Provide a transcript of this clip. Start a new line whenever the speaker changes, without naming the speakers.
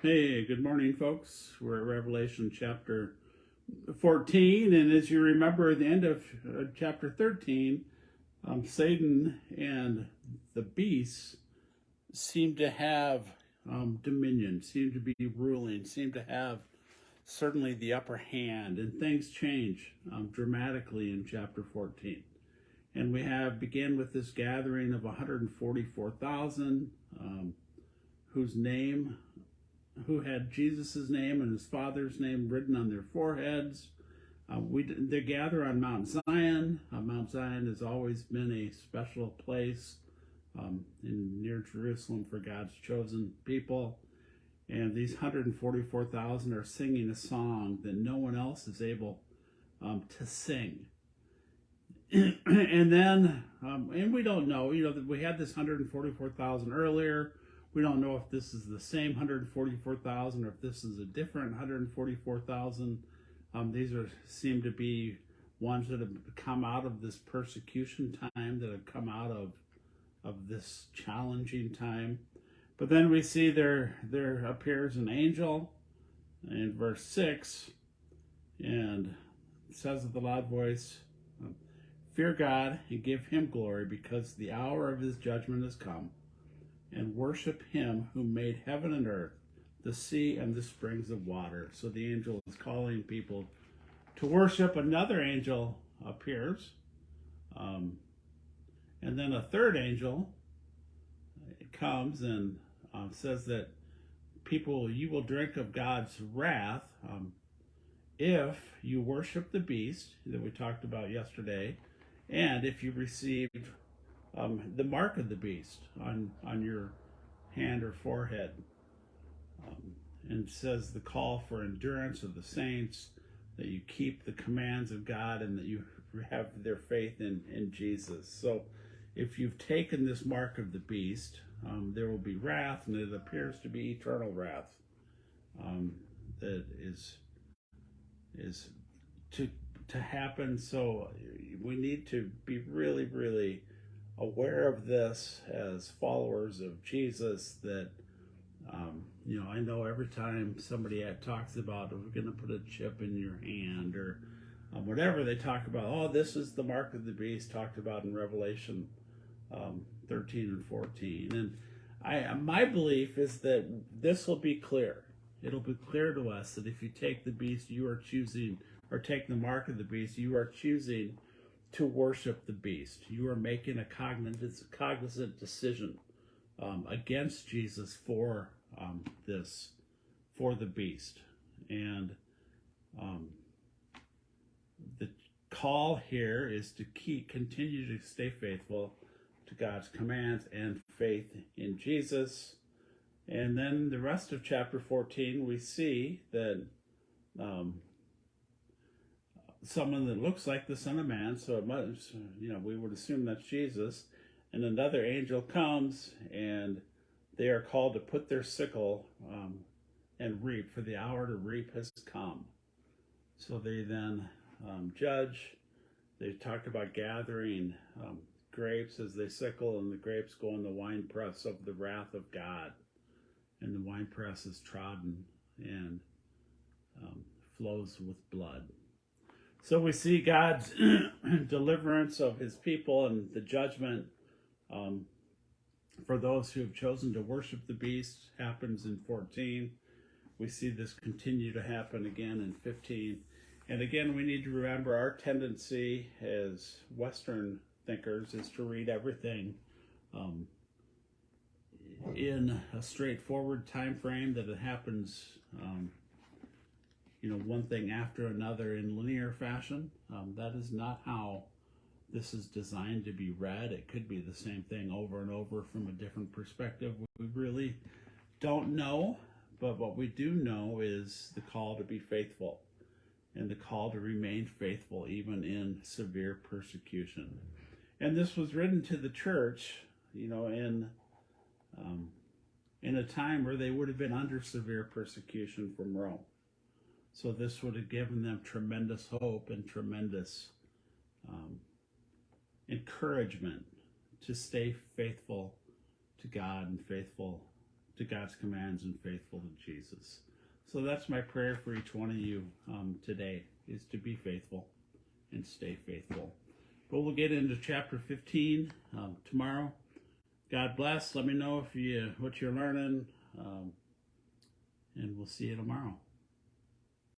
Hey, good morning, folks. We're at Revelation chapter 14, and as you remember at the end of chapter 13, Satan and the beasts seem to have dominion, seem to be ruling, seem to have certainly the upper hand, and things change dramatically in chapter 14. And we have began with this gathering of 144,000 who had Jesus' name and his father's name written on their foreheads. They gather on Mount Zion. Mount Zion has always been a special place near Jerusalem for God's chosen people. And these 144,000 are singing a song that no one else is able to sing. And then, and we don't know, that we had this 144,000 earlier. We don't know if this is the same 144,000 or if this is a different 144,000. These seem to be ones that have come out of this persecution time, that have come out of this challenging time. But then we see there appears an angel in verse 6, and it says with a loud voice, "Fear God and give him glory, because the hour of his judgment has come. And worship him who made heaven and earth, the sea and the springs of water." So the angel is calling people to worship. Another angel appears. And then a third angel comes and says that you will drink of God's wrath if you worship the beast that we talked about yesterday, and if you receive the mark of the beast on your hand or forehead. And it says the call for endurance of the saints, that you keep the commands of God and that you have their faith in Jesus. So if you've taken this mark of the beast, there will be wrath, and it appears to be eternal wrath that is to happen. So we need to be really, really aware of this as followers of Jesus, that I know every time somebody talks about, we're going to put a chip in your hand, or whatever they talk about, this is the mark of the beast talked about in Revelation 13 and 14. And my belief is that this will be clear. It'll be clear to us that if you take the beast, you are choosing, or take the mark of the beast, you are choosing to worship the beast. You are making a cognizant decision against Jesus for the beast. And the call here is to continue to stay faithful to God's commands and faith in Jesus. And then the rest of chapter 14, we see that someone that looks like the Son of Man, so it must, we would assume that's Jesus, and another angel comes, and they are called to put their sickle and reap, for the hour to reap has come. So they then judge. They talked about gathering grapes as they sickle, and the grapes go in the winepress of the wrath of God. And the winepress is trodden and flows with blood. So we see God's deliverance of his people and the judgment for those who have chosen to worship the beast happens in 14. We see this continue to happen again in 15. And again, we need to remember our tendency as Western thinkers is to read everything in a straightforward time frame, that it happens one thing after another in linear fashion. That is not how this is designed to be read. It could be the same thing over and over from a different perspective. We really don't know, but what we do know is the call to be faithful, and the call to remain faithful even in severe persecution. And this was written to the church, in a time where they would have been under severe persecution from Rome. So this would have given them tremendous hope and tremendous encouragement to stay faithful to God and faithful to God's commands and faithful to Jesus. So that's my prayer for each one of you today, is to be faithful and stay faithful. But we'll get into chapter 15 tomorrow. God bless. Let me know if what you're learning, and we'll see you tomorrow.